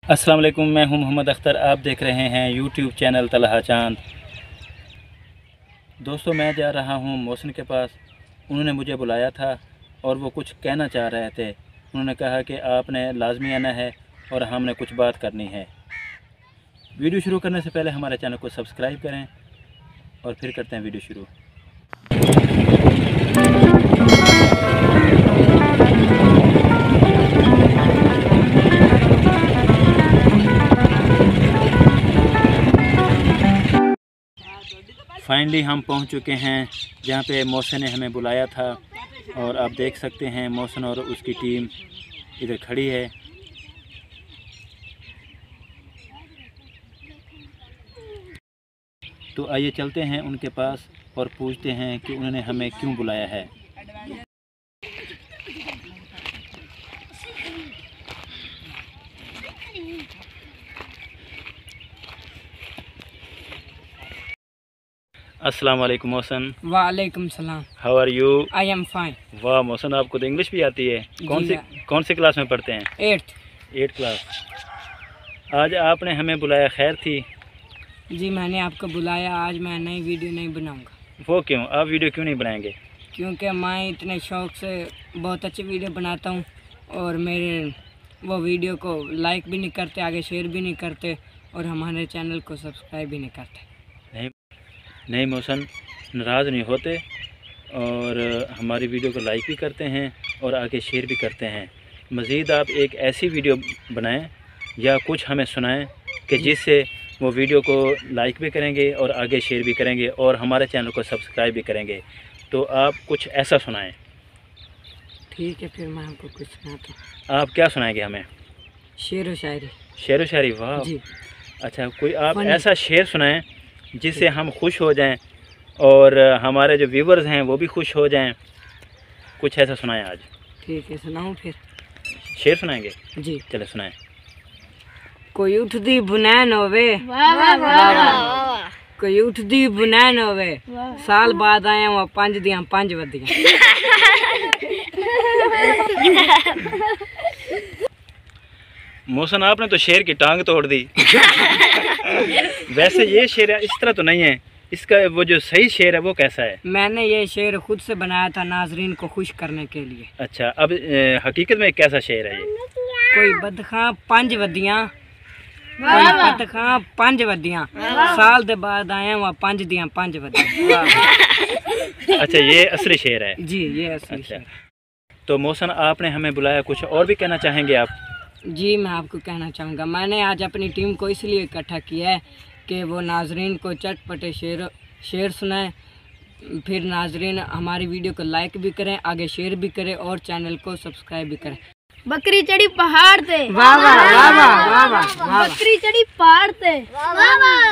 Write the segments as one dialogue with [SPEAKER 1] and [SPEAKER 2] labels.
[SPEAKER 1] अस्सलाम वालेकुम, मैं हूं मोहम्मद अख्तर। आप देख रहे हैं यूट्यूब चैनल तलहा चांद। दोस्तों, मैं जा रहा हूं मोहसिन के पास। उन्होंने मुझे बुलाया था और वो कुछ कहना चाह रहे थे। उन्होंने कहा कि आपने लाजमी आना है और हमने कुछ बात करनी है। वीडियो शुरू करने से पहले हमारे चैनल को सब्सक्राइब करें और फिर करते हैं वीडियो शुरू। फाइनली हम पहुंच चुके हैं जहां पे मोहसिन ने हमें बुलाया था और आप देख सकते हैं मोहसिन और उसकी टीम इधर खड़ी है। तो आइए चलते हैं उनके पास और पूछते हैं कि उन्होंने हमें क्यों बुलाया है। अस्सलाम वालेकुम मोहसिन।
[SPEAKER 2] वालेकुम सलाम।
[SPEAKER 1] How are you?
[SPEAKER 2] I am fine.
[SPEAKER 1] वाह मोहसिन, आपको तो इंग्लिश भी आती है। कौन सी क्लास में पढ़ते हैं? 8th class. आज आपने हमें बुलाया, खैर थी?
[SPEAKER 2] जी, मैंने आपको बुलाया। आज मैं नई वीडियो नहीं बनाऊंगा।
[SPEAKER 1] वो क्यों? आप वीडियो क्यों नहीं बनाएंगे?
[SPEAKER 2] क्योंकि मैं इतने शौक़ से बहुत अच्छी वीडियो बनाता हूँ और मेरे वो वीडियो को लाइक भी नहीं करते, आगे शेयर भी नहीं करते और हमारे चैनल को सब्सक्राइब भी नहीं करते।
[SPEAKER 1] नहीं मोहसिन, नाराज़ नहीं होते और हमारी वीडियो को लाइक भी करते हैं और आगे शेयर भी करते हैं। मज़ीद आप एक ऐसी वीडियो बनाएं या कुछ हमें सुनाएं कि जिससे वो वीडियो को लाइक भी करेंगे और आगे शेयर भी करेंगे और हमारे चैनल को सब्सक्राइब भी करेंगे। तो आप कुछ ऐसा सुनाएं।
[SPEAKER 2] ठीक है, फिर मैं आपको कुछ सुनाता हूँ।
[SPEAKER 1] आप क्या सुनाएंगे हमें?
[SPEAKER 2] शेर व शायरी।
[SPEAKER 1] शेर व शायरी? वाह
[SPEAKER 2] जी।
[SPEAKER 1] अच्छा, कोई आप ऐसा शेर सुनाएं जिससे हम खुश हो जाएं और हमारे जो व्यूवर्स हैं वो भी खुश हो जाएं। कुछ ऐसा सुनाएं आज।
[SPEAKER 2] ठीक है, सुनाऊं फिर?
[SPEAKER 1] शेर सुनाएंगे?
[SPEAKER 2] जी,
[SPEAKER 1] चलो सुनाएं।
[SPEAKER 2] कोई उठदी बुनैन होवे, कोई उठदी बुनैन होवे, साल बाद आया वहाँ 5 दियां 5 वधियां।
[SPEAKER 1] मोहसिन, आपने तो शेर की टांग तोड़ दी। वैसे ये शेर इस तरह तो नहीं है, इसका वो जो सही शेर है वो कैसा है?
[SPEAKER 2] मैंने ये शेर खुद से बनाया था नाजरीन को खुश करने के लिए।
[SPEAKER 1] अच्छा, अब हकीकत में कैसा शेर है ये?
[SPEAKER 2] कोई बदखां 5 वधियां, कोई बदखां 5 वधियां, साल दे बाद आया वहाँ 5 दियां 5 वधियां।
[SPEAKER 1] अच्छा, ये असली शेर है?
[SPEAKER 2] जी, ये असली
[SPEAKER 1] अच्छा।
[SPEAKER 2] शेर।
[SPEAKER 1] तो मोहसिन, आपने हमें बुलाया, कुछ और भी कहना चाहेंगे आप?
[SPEAKER 2] जी, मैं आपको कहना चाहूँगा, मैंने आज अपनी टीम को इसलिए इकट्ठा किया है कि वो नाजरीन को चटपटे शेर सुनाएं, फिर नाजरीन हमारी वीडियो को लाइक भी करें, आगे शेयर भी करें और चैनल को सब्सक्राइब भी करें।
[SPEAKER 3] बकरी चढ़ी पहाड़ पे,
[SPEAKER 2] वाह वाह वाह वाह वाह वाह।
[SPEAKER 3] बकरी चढ़ी पहाड़ पे,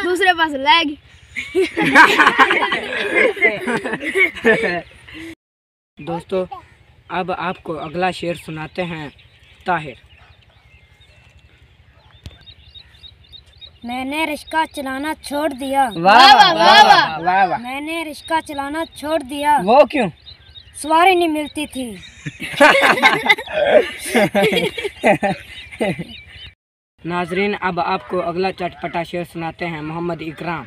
[SPEAKER 3] दूसरे पास लैग।
[SPEAKER 2] दोस्तों, अब आपको अगला शेर सुनाते हैं। ताहिर।
[SPEAKER 3] मैंने रिक्शा चलाना छोड़ दिया।
[SPEAKER 2] वाह वाह वाह वाह वाह।
[SPEAKER 3] मैंने रिक्शा चलाना छोड़ दिया।
[SPEAKER 2] वो क्यों?
[SPEAKER 3] सवारी नहीं मिलती थी।
[SPEAKER 2] नाजरीन, अब आपको अगला चटपटा शेर सुनाते हैं। मोहम्मद इकराम।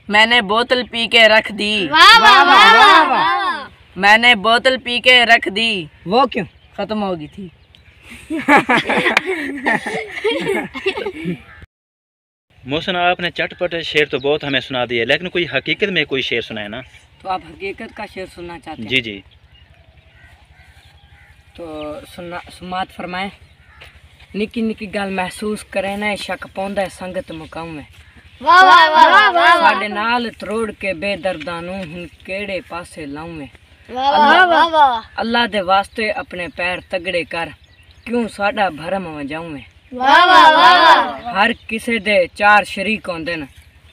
[SPEAKER 2] मैंने बोतल पी के रख दी।
[SPEAKER 3] वाह वाह वाह वाह।
[SPEAKER 2] मैंने बोतल पी के रख दी। वो क्यों? खत्म हो गई थी।
[SPEAKER 1] मोहसिन, आपने चटपटे शेर तो बहुत हमें सुना दिए, लेकिन कोई हकीकत में कोई शेर सुनाए ना।
[SPEAKER 2] तो आप हकीकत का शेर सुनना चाहते हैं?
[SPEAKER 1] जी जी।
[SPEAKER 2] तो सुमात फरमाए। निकी निकी गल महसूस करे ना, शक पौंदा संगत मुकाम।
[SPEAKER 3] वाह वाह वाह वाह।
[SPEAKER 2] साडे नाल तरोड़ के बेदर्दानू हुन केड़े पासे लाऊं।
[SPEAKER 3] वाह वाह वाह।
[SPEAKER 2] अल्लाह दे वास्ते अपने पैर तगड़े कर, क्यों साडा भरम वजाऊं।
[SPEAKER 3] वाह वाह वाह।
[SPEAKER 2] हर किसे दे 4 शरीक होंदे न,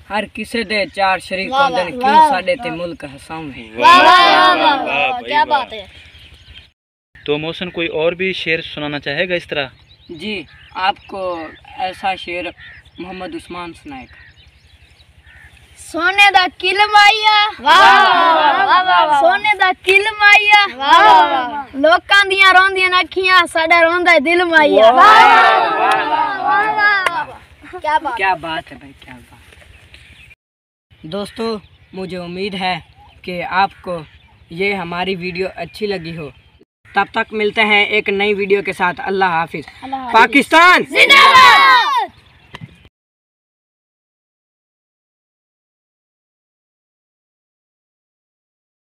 [SPEAKER 2] हर किसे दे 4 शरीक होंदे न, क्यों साडे ते मुल्क हसाऊं।
[SPEAKER 3] वाह वाह वाह, क्या बात है।
[SPEAKER 1] तो मोहसिन, कोई और भी शेर सुनाना चाहेगा इस तरह?
[SPEAKER 2] जी, आपको ऐसा शेर मोहम्मद उस्मान सुनाएगा।
[SPEAKER 3] सोने दा किल माइया वाह सोने दा किल माइया वाह लोकां दियां रोंदियां अखियां साडा रोंदा दिल माइया
[SPEAKER 2] क्या बात है भाई, क्या बात। दोस्तों मुझे उम्मीद है कि आपको ये हमारी वीडियो अच्छी लगी हो। तब तक मिलते हैं एक नई वीडियो के साथ। अल्लाह हाफिज। पाकिस्तान जिंदाबाद।